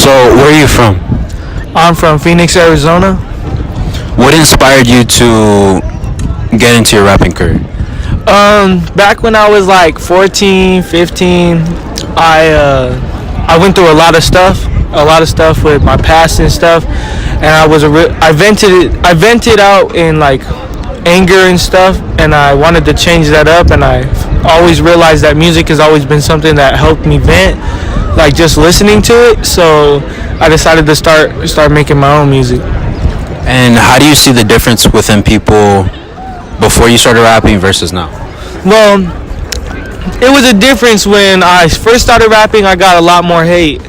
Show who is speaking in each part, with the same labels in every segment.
Speaker 1: So, where are you from?
Speaker 2: I'm from Phoenix, Arizona.
Speaker 1: What inspired you to get into your rapping career?
Speaker 2: Back when I was like 14, 15, I went through a lot of stuff with my past and stuff, and I vented out in like anger and stuff, and I wanted to change that up, and I always realized that music has always been something that helped me vent, like just listening to it. So I decided to start making my own music.
Speaker 1: And how do you see the difference within people before you started rapping versus now?
Speaker 2: Well, it was a difference when I first started rapping. I got a lot more hate,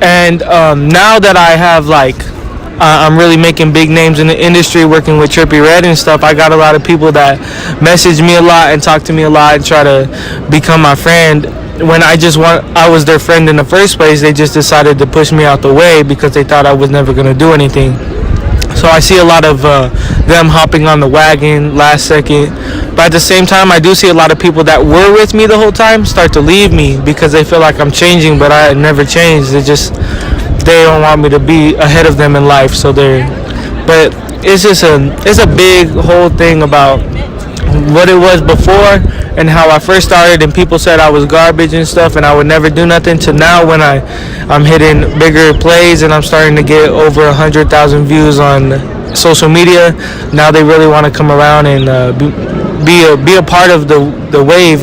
Speaker 2: and now that I have like I'm really making big names in the industry, working with Trippie and stuff. I got a lot of people that message me a lot and talk to me a lot and try to become my friend. When I was their friend in the first place, they just decided to push me out the way because they thought I was never gonna do anything. So I see a lot of them hopping on the wagon last second. But at the same time, I do see a lot of people that were with me the whole time start to leave me because they feel like I'm changing, but I never changed. They don't want me to be ahead of them in life. But it's a big whole thing about what it was before and how I first started, and people said I was garbage and stuff and I would never do nothing, to now when I'm hitting bigger plays and I'm starting to get over 100,000 views on social media. Now they really want to come around and be a part of the wave,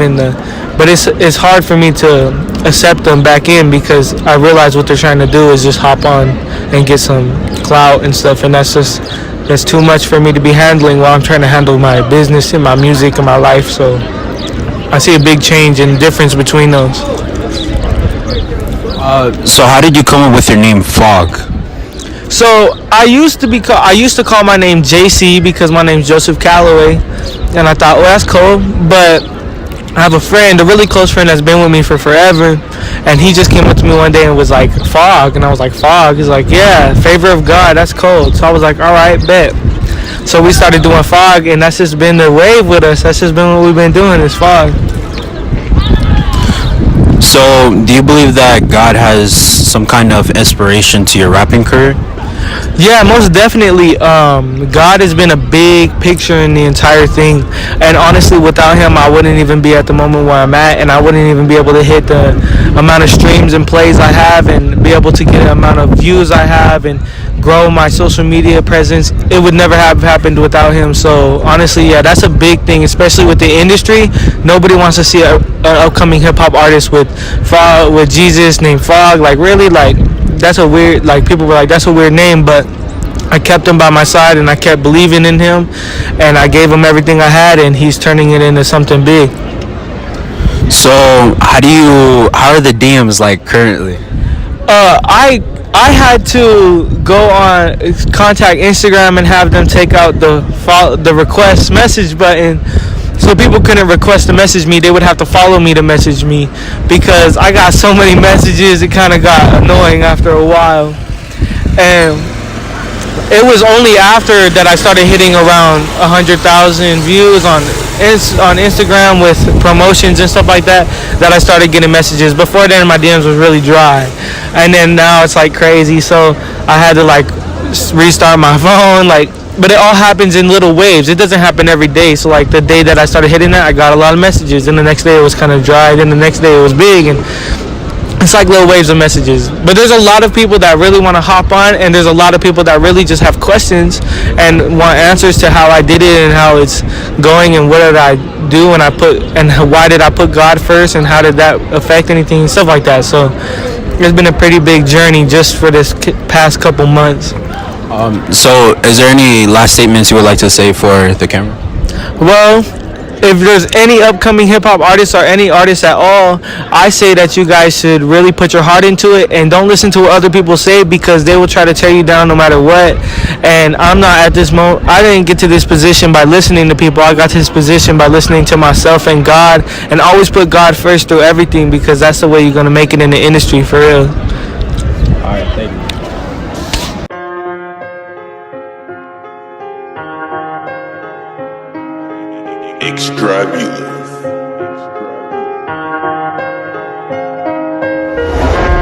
Speaker 2: but it's hard for me to accept them back in because I realize what they're trying to do is just hop on and get some clout and stuff, and that's too much for me to be handling while I'm trying to handle my business and my music and my life. So I see a big change and difference between those.
Speaker 1: So how did you come up with your name F.O.G?
Speaker 2: So I used to call my name JC because my name's Joseph Calloway, and I thought, that's cool. But I have a really close friend that's been with me for forever, and he just came up to me one day and was like, F.O.G, and I was like, F.O.G? He's like, yeah, favor of God, that's cool. So I was like, all right, bet. So we started doing F.O.G, and that's just been the wave with us. That's just been what we've been doing, is F.O.G.
Speaker 1: So do you believe that God has some kind of inspiration to your rapping career?
Speaker 2: Yeah, most definitely. God has been a big picture in the entire thing, and honestly, without him, I wouldn't even be at the moment where I'm at, and I wouldn't even be able to hit the amount of streams and plays I have, and be able to get the amount of views I have, and grow my social media presence. It would never have happened without him. So honestly, yeah, that's a big thing, especially with the industry. Nobody wants to see an upcoming hip hop artist with Jesus named F.O.G. Like, really, like, that's a weird, like, people were like, that's a weird name, but I kept him by my side and I kept believing in him, and I gave him everything I had, and he's turning it into something big.
Speaker 1: So how are the DMs like currently?
Speaker 2: I had to go on contact Instagram and have them take out the request message button, so people couldn't request to message me. They would have to follow me to message me because I got so many messages. It kind of got annoying after a while, and it was only after that I started hitting around 100,000 views on Instagram with promotions and stuff like that I started getting messages. Before then, my DMs was really dry, and then now it's like crazy. So I had to like restart my phone, like. But it all happens in little waves. It doesn't happen every day. So like the day that I started hitting that, I got a lot of messages, and the next day it was kind of dry. Then the next day it was big, and it's like little waves of messages. But there's a lot of people that really want to hop on, and there's a lot of people that really just have questions and want answers to how I did it and how it's going and what did I do and why did I put God first and how did that affect anything, stuff like that. So it's been a pretty big journey just for this past couple months.
Speaker 1: So is there any last statements you would like to say for the camera?
Speaker 2: Well, if there's any upcoming hip-hop artists or any artists at all, I say that you guys should really put your heart into it and don't listen to what other people say, because they will try to tear you down no matter what. And I'm not at this moment. I didn't get to this position by listening to people. I got to this position by listening to myself and God, and always put God first through everything, because that's the way you're going to make it in the industry, for real.
Speaker 1: All right, thank you.
Speaker 3: Extrabulous.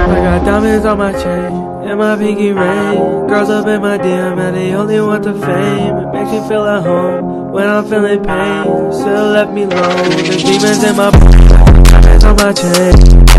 Speaker 2: I got
Speaker 3: Diamonds on my chain, and my pinky ring. Girls up in my DM and they only want the fame. It makes me feel at home when I'm feeling pain. Still left me alone. There's demons in my diamonds on my chain.